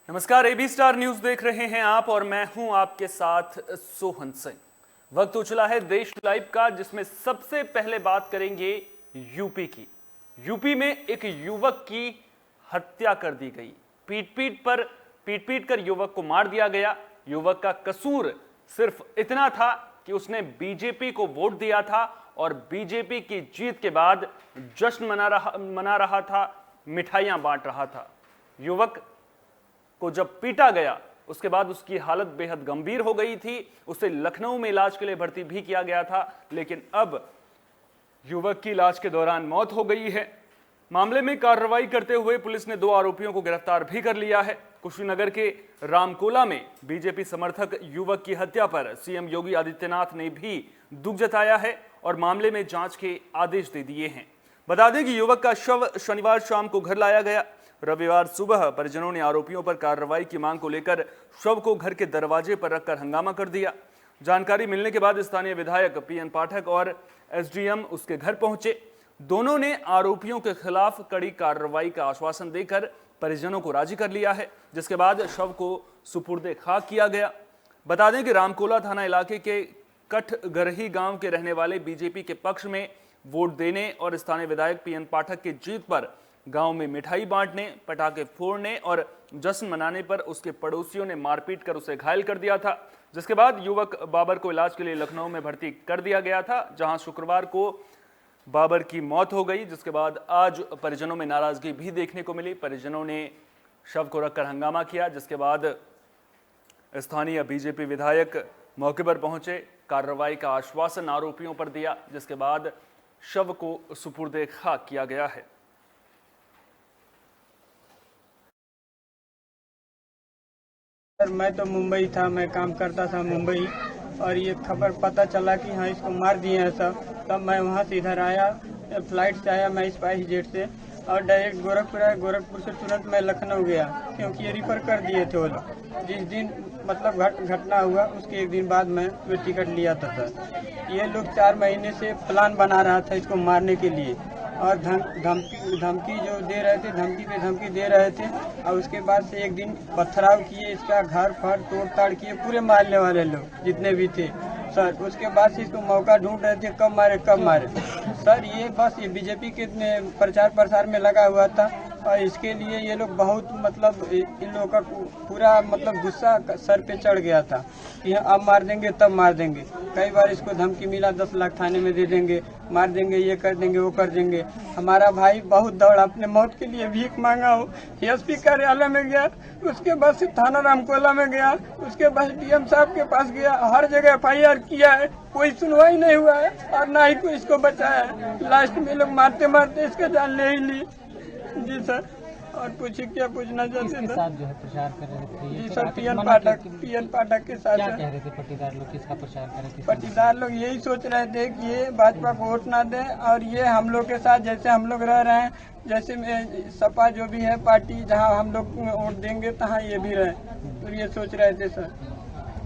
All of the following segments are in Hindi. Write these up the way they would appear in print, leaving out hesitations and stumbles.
नमस्कार, एबी स्टार न्यूज देख रहे हैं आप और मैं हूं आपके साथ सोहन सिंह। वक्त हो चला है देश लाइव का, जिसमें सबसे पहले बात करेंगे यूपी की। यूपी में एक युवक की हत्या कर दी गई। पीट पीट कर युवक को मार दिया गया। युवक का कसूर सिर्फ इतना था कि उसने बीजेपी को वोट दिया था और बीजेपी की जीत के बाद जश्न मना रहा था, मिठाइयां बांट रहा था। युवक को जब पीटा गया उसके बाद उसकी हालत बेहद गंभीर हो गई थी। उसे लखनऊ में इलाज के लिए भर्ती भी किया गया था, लेकिन अब युवक की इलाज के दौरान मौत हो गई है। मामले में कार्रवाई करते हुए पुलिस ने 2 आरोपियों को गिरफ्तार भी कर लिया है। कुशीनगर के रामकोला में बीजेपी समर्थक युवक की हत्या पर सीएम योगी आदित्यनाथ ने भी दुख जताया है और मामले में जांच के आदेश दे दिए हैं। बता दें कि युवक का शव शनिवार शाम को घर लाया गया। रविवार सुबह परिजनों ने आरोपियों पर कार्रवाई की मांग को लेकर शव को घर के दरवाजे पर रखकर हंगामा कर दिया। जानकारी मिलने के बाद स्थानीय विधायक पीएन पाठक और एसडीएम उसके घर पहुंचे। दोनों ने आरोपियों के खिलाफ कड़ी कार्रवाई का आश्वासन देकर परिजनों को राजी कर लिया है, जिसके बाद शव को सुपुर्दे खाक किया गया। बता दें कि रामकोला थाना इलाके के कठगरही गांव के रहने वाले बीजेपी के पक्ष में वोट देने और स्थानीय विधायक पीएन पाठक की जीत पर गांव में मिठाई बांटने, पटाखे फोड़ने और जश्न मनाने पर उसके पड़ोसियों ने मारपीट कर उसे घायल कर दिया था, जिसके बाद युवक बाबर को इलाज के लिए लखनऊ में भर्ती कर दिया गया था, जहां शुक्रवार को बाबर की मौत हो गई। जिसके बाद आज परिजनों में नाराजगी भी देखने को मिली। परिजनों ने शव को रखकर हंगामा किया, जिसके बाद स्थानीय बीजेपी विधायक मौके पर पहुंचे, कार्रवाई का आश्वासन आरोपियों पर दिया, जिसके बाद शव को सुपुर्दे खाक किया गया है। सर, मैं तो मुंबई था, मैं काम करता था मुंबई, और ये खबर पता चला कि हाँ इसको मार दिए हैं सब। तब मैं वहाँ से इधर आया, फ्लाइट से आया मैं स्पाइस जेट से, और डायरेक्ट गोरखपुर आया। गोरखपुर से तुरंत मैं लखनऊ गया, क्योंकि ये रिफर कर दिए थे वो लोग। जिस दिन मतलब घटना हुआ उसके एक दिन बाद मैं वो टिकट लिया था सर। ये लोग 4 महीने से प्लान बना रहा था इसको मारने के लिए, और धमकी जो दे रहे थे, धमकी पे धमकी दे रहे थे। और उसके बाद से एक दिन पथराव किए, इसका घर फर तोड़ ताड़ किए, पूरे मारने वाले लोग जितने भी थे सर। उसके बाद से इसको मौका ढूंढ रहे थे, कब मारे सर। ये बस ये बीजेपी के प्रचार प्रसार में लगा हुआ था, और इसके लिए ये लोग बहुत मतलब इन लोगों का पूरा मतलब गुस्सा सर पे चढ़ गया था कि अब मार देंगे तब मार देंगे। कई बार इसको धमकी मिला, 10 लाख थाने में दे देंगे, मार देंगे, ये कर देंगे, वो कर देंगे। हमारा भाई बहुत दौड़ा, अपने मौत के लिए भीख मांगा हो, एसपी कार्यालय में गया, उसके बाद से थाना रामकोला में गया, उसके बाद डीएम साहब के पास गया, हर जगह FIR किया है, कोई सुनवाई नहीं हुआ है और ना ही कोई इसको बचाया है। लास्ट में लोग मारते मारते इसका जान ले ही ली। जी सर, और पूछिए क्या पूछना चाहते थे? साथ जो है प्रचार कर रहे थे जी सर, पीएन पाठक के साथ। क्या कह रहे थे पट्टीदार लोग, किसका प्रचार कर रहे थे? पट्टीदार लोग यही सोच रहे थे कि ये भाजपा को वोट ना दे, और ये हम लोग के साथ जैसे हम लोग रह रहे हैं, जैसे सपा जो भी है पार्टी, जहां हम लोग वोट देंगे तहां ये भी रहे, तो ये सोच रहे थे सर।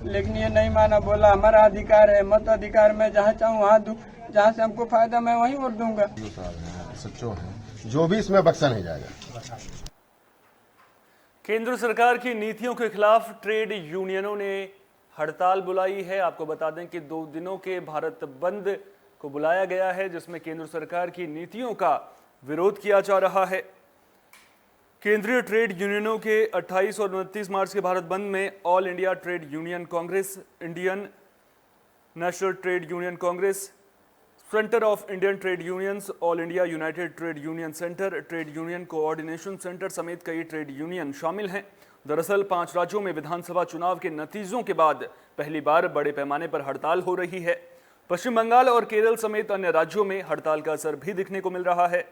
लेकिन ये नहीं माना, बोला हमारा अधिकार है, मत अधिकार, मैं जहाँ चाहूँ वहाँ दूँ, जहाँ से हमको फायदा मैं वहीं वोट दूंगा। सच्चो है, जो भी इसमें बख्शा नहीं जाएगा। केंद्र सरकार की नीतियों के खिलाफ ट्रेड यूनियनों ने हड़ताल बुलाई है। आपको बता दें कि 2 दिनों के भारत बंद को बुलाया गया है, जिसमें केंद्र सरकार की नीतियों का विरोध किया जा रहा है। केंद्रीय ट्रेड यूनियनों के 28 और 29 मार्च के भारत बंद में all India trade union Congress, Indian national trade union Congress, centre of Indian trade unions, all India United trade union centre, trade union coordination centre समेत कई ट्रेड यूनियन शामिल हैं। दरअसल 5 राज्यों में विधानसभा चुनाव के नतीजों के बाद पहली बार बड़े पैमाने पर हड़ताल हो रही है। पश्चिम बंगाल और केरल समेत अन्य राज्यों में हड़ताल का असर भी दिखने को मिल रहा है।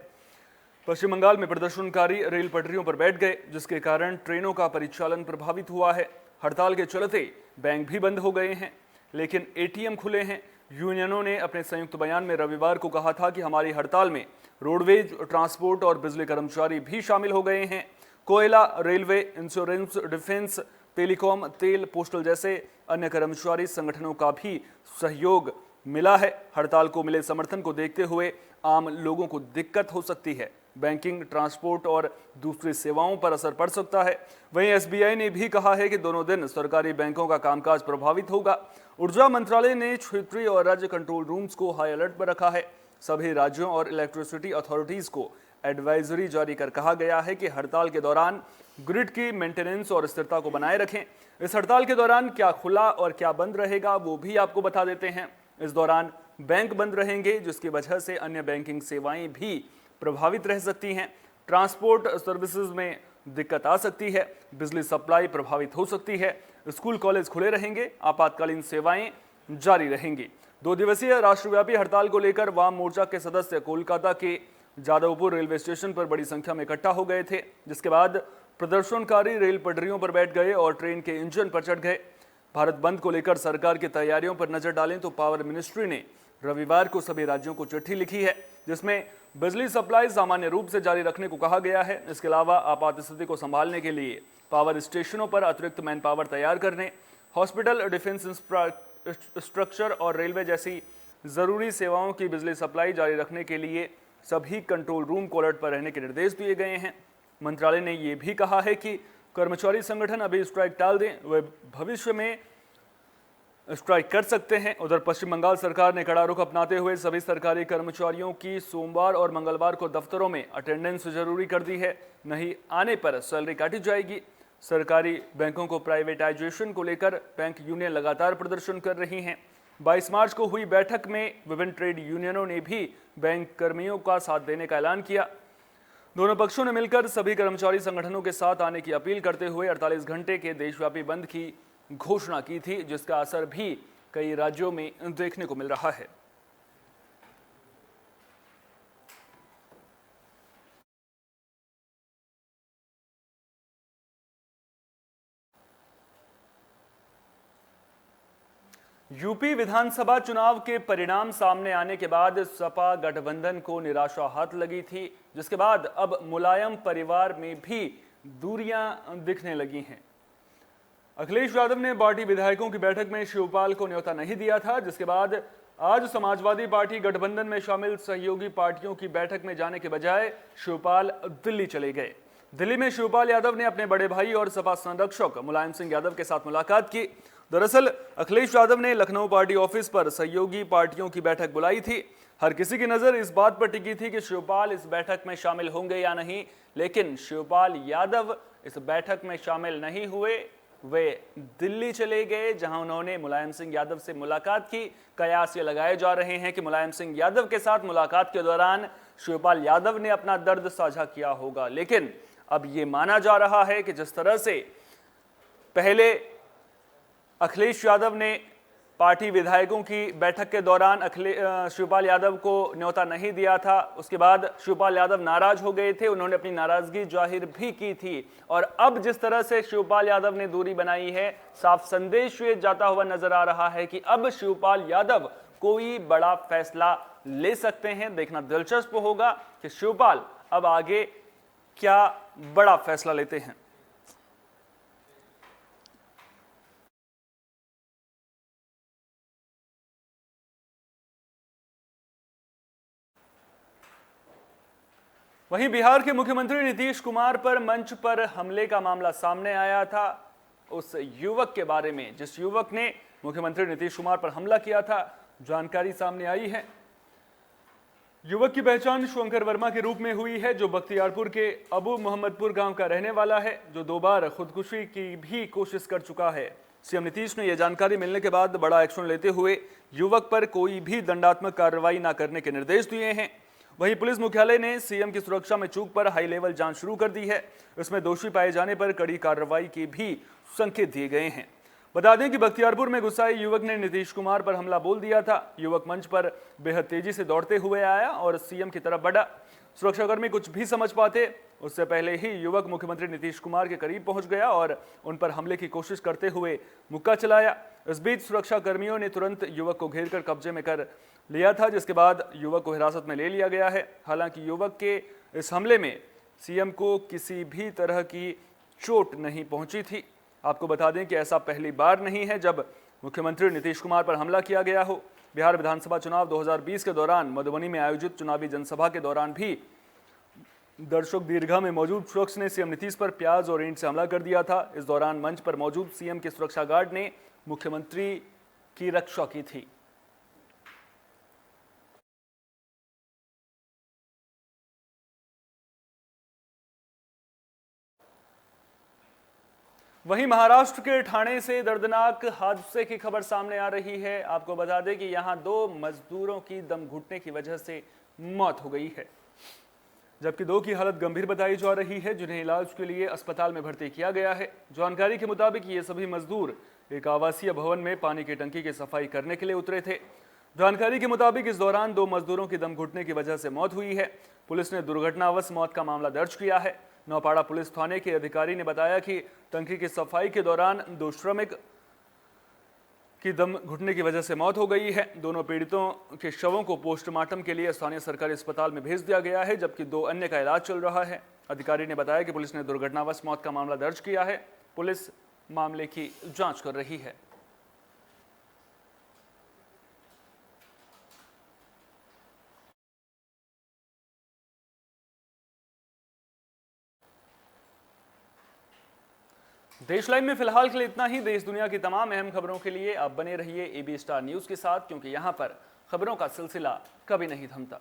पश्चिम बंगाल में प्रदर्शनकारी रेल पटरियों पर बैठ गए, जिसके कारण ट्रेनों का परिचालन प्रभावित हुआ है। हड़ताल के चलते बैंक भी बंद हो गए हैं, लेकिन ATM खुले हैं। यूनियनों ने अपने संयुक्त बयान में रविवार को कहा था कि हमारी हड़ताल में रोडवेज, ट्रांसपोर्ट और बिजली कर्मचारी भी शामिल हो गए हैं। कोयला, रेलवे, इंश्योरेंस, डिफेंस, टेलीकॉम, तेल, पोस्टल जैसे अन्य कर्मचारी संगठनों का भी सहयोग मिला है। हड़ताल को मिले समर्थन को देखते हुए आम लोगों को दिक्कत हो सकती है। बैंकिंग, ट्रांसपोर्ट और दूसरी सेवाओं पर असर पड़ सकता है। वहीं एसबीआई ने भी कहा है कि दोनों दिन सरकारी बैंकों का कामकाज प्रभावित होगा। ऊर्जा मंत्रालय ने क्षेत्रीय और राज्य कंट्रोल रूम्स को हाई अलर्ट पर रखा है। सभी राज्यों और इलेक्ट्रिसिटी अथॉरिटीज को एडवाइजरी जारी कर कहा गया है कि हड़ताल के दौरान ग्रिड की मेंटेनेंस और स्थिरता को बनाए रखें। इस हड़ताल के दौरान क्या खुला और क्या बंद रहेगा वो भी आपको बता देते हैं। इस दौरान बैंक बंद रहेंगे, जिसकी वजह से अन्य बैंकिंग सेवाएं भी प्रभावित रह सकती हैं। ट्रांसपोर्ट सर्विसेज में दिक्कत आ सकती है, बिजली सप्लाई प्रभावित हो सकती है, स्कूल कॉलेज खुले रहेंगे, आपातकालीन सेवाएं जारी रहेंगी। 2 दिवसीय राष्ट्रव्यापी हड़ताल को लेकर वाम मोर्चा के सदस्य कोलकाता के जादवपुर रेलवे स्टेशन पर बड़ी संख्या में इकट्ठा हो गए थे, जिसके बाद प्रदर्शनकारी रेल पटरियों पर बैठ गए और ट्रेन के इंजन पर चढ़ गए। भारत बंद को लेकर सरकार की तैयारियों पर नजर डालें तो पावर मिनिस्ट्री ने रविवार को सभी राज्यों को चिट्ठी लिखी है, जिसमें बिजली सप्लाई सामान्य रूप से जारी रखने को कहा गया है। इसके अलावा आपात स्थिति को संभालने के लिए पावर स्टेशनों पर अतिरिक्त मैन पावर तैयार करने, हॉस्पिटल, डिफेंस इंफ्रास्ट्रक्चर और रेलवे जैसी जरूरी सेवाओं की बिजली सप्लाई जारी रखने के लिए सभी कंट्रोल रूम को अलर्ट पर रहने के निर्देश दिए गए हैं। मंत्रालय ने यह भी कहा है कि कर्मचारी संगठन अभी स्ट्राइक टाल दें, वे भविष्य में स्ट्राइक कर सकते हैं। उधर पश्चिम बंगाल सरकार ने कड़ा रुख अपनाते हुए सभी सरकारी कर्मचारियों की सोमवार और मंगलवार को दफ्तरों में अटेंडेंस जरूरी कर दी है, नहीं आने पर सैलरी काटी जाएगी। सरकारी बैंकों को प्राइवेटाइजेशन को लेकर बैंक यूनियन लगातार प्रदर्शन कर रही हैं। 22 मार्च को हुई बैठक में विभिन्न ट्रेड यूनियनों ने भी बैंक कर्मियों का साथ देने का ऐलान किया। दोनों पक्षों ने मिलकर सभी कर्मचारी संगठनों के साथ आने की अपील करते हुए 48 घंटे के देशव्यापी बंद की घोषणा की थी, जिसका असर भी कई राज्यों में देखने को मिल रहा है। यूपी विधानसभा चुनाव के परिणाम सामने आने के बाद सपा गठबंधन को निराशा हाथ लगी थी, जिसके बाद अब मुलायम परिवार में भी दूरियां दिखने लगी हैं। अखिलेश यादव ने पार्टी विधायकों की बैठक में शिवपाल को न्योता नहीं दिया था, जिसके बाद आज समाजवादी पार्टी गठबंधन में शामिल सहयोगी पार्टियों की बैठक में जाने के बजाय शिवपाल दिल्ली चले गए। दिल्ली में शिवपाल यादव ने अपने बड़े भाई और सपा संरक्षक मुलायम सिंह यादव के साथ मुलाकात की। दरअसल अखिलेश यादव ने लखनऊ पार्टी ऑफिस पर सहयोगी पार्टियों की बैठक बुलाई थी। हर किसी की नजर इस बात पर टिकी थी कि शिवपाल इस बैठक में शामिल होंगे या नहीं, लेकिन शिवपाल यादव इस बैठक में शामिल नहीं हुए। वे दिल्ली चले गए, जहां उन्होंने मुलायम सिंह यादव से मुलाकात की। कयास ये लगाए जा रहे हैं कि मुलायम सिंह यादव के साथ मुलाकात के दौरान शिवपाल यादव ने अपना दर्द साझा किया होगा, लेकिन अब ये माना जा रहा है कि जिस तरह से पहले अखिलेश यादव ने पार्टी विधायकों की बैठक के दौरान शिवपाल यादव को न्योता नहीं दिया था, उसके बाद शिवपाल यादव नाराज हो गए थे, उन्होंने अपनी नाराजगी जाहिर भी की थी। और अब जिस तरह से शिवपाल यादव ने दूरी बनाई है, साफ संदेश ये जाता हुआ नजर आ रहा है कि अब शिवपाल यादव कोई बड़ा फैसला ले सकते हैं। देखना दिलचस्प होगा कि शिवपाल अब आगे क्या बड़ा फैसला लेते हैं। वहीं बिहार के मुख्यमंत्री नीतीश कुमार पर मंच पर हमले का मामला सामने आया था। उस युवक के बारे में, जिस युवक ने मुख्यमंत्री नीतीश कुमार पर हमला किया था, जानकारी सामने आई है। युवक की पहचान शंकर वर्मा के रूप में हुई है, जो बख्तियारपुर के अबू मोहम्मदपुर गांव का रहने वाला है, जो 2 बार खुदकुशी की भी कोशिश कर चुका है। सीएम नीतीश ने यह जानकारी मिलने के बाद बड़ा एक्शन लेते हुए युवक पर कोई भी दंडात्मक कार्रवाई न करने के निर्देश दिए हैं। वहीं पुलिस मुख्यालय ने सीएम की सुरक्षा में चूक पर हाई लेवल जांच शुरू कर दी है। इसमें दोषी पाए जाने पर कड़ी कार्रवाई के भी संकेत दिए गए हैं। बता दें कि बख्तियारपुर में गुस्साए युवक ने नीतीश कुमार पर हमला बोल दिया था। युवक मंच पर बेहद तेजी से दौड़ते हुए आया और सीएम की तरफ बढ़ा। सुरक्षाकर्मी कुछ भी समझ पाते उससे पहले ही युवक मुख्यमंत्री नीतीश कुमार के करीब पहुंच गया और उन पर हमले की कोशिश करते हुए मुक्का चलाया। इस बीच सुरक्षा कर्मियों ने तुरंत युवक को घेरकर कब्जे में कर लिया था, जिसके बाद युवक को हिरासत में ले लिया गया है। हालांकि युवक के इस हमले में सीएम को किसी भी तरह की चोट नहीं पहुंची थी। आपको बता दें कि ऐसा पहली बार नहीं है जब मुख्यमंत्री नीतीश कुमार पर हमला किया गया हो। बिहार विधानसभा चुनाव 2020 के दौरान मधुबनी में आयोजित चुनावी जनसभा के दौरान भी दर्शक दीर्घा में मौजूद शख्स ने सीएम नीतीश पर प्याज और ईंट से हमला कर दिया था। इस दौरान मंच पर मौजूद सीएम के सुरक्षा गार्ड ने मुख्यमंत्री की रक्षा की थी। वहीं महाराष्ट्र के ठाणे से दर्दनाक हादसे की खबर सामने आ रही है। आपको बता दें कि यहां 2 मजदूरों की दम घुटने की वजह से मौत हो गई है, जबकि 2 की हालत गंभीर बताई जा रही है, जिन्हें इलाज के लिए अस्पताल में भर्ती किया गया है। जानकारी के मुताबिक ये सभी मजदूर एक आवासीय भवन में पानी की टंकी की सफाई करने के लिए उतरे थे। जानकारी के मुताबिक इस दौरान 2 मजदूरों की दम घुटने की वजह से मौत हुई है। पुलिस ने दुर्घटनावश मौत का मामला दर्ज किया है। नौपाड़ा पुलिस थाने के अधिकारी ने बताया कि टंकी की सफाई के दौरान 2 श्रमिक की दम घुटने की वजह से मौत हो गई है। दोनों पीड़ितों के शवों को पोस्टमार्टम के लिए स्थानीय सरकारी अस्पताल में भेज दिया गया है, जबकि 2 अन्य का इलाज चल रहा है। अधिकारी ने बताया कि पुलिस ने दुर्घटनावश मौत का मामला दर्ज किया है। पुलिस मामले की जांच कर रही है। देश लाइव में फिलहाल के लिए इतना ही। देश दुनिया की तमाम अहम खबरों के लिए आप बने रहिए AB स्टार न्यूज के साथ, क्योंकि यहां पर खबरों का सिलसिला कभी नहीं थमता।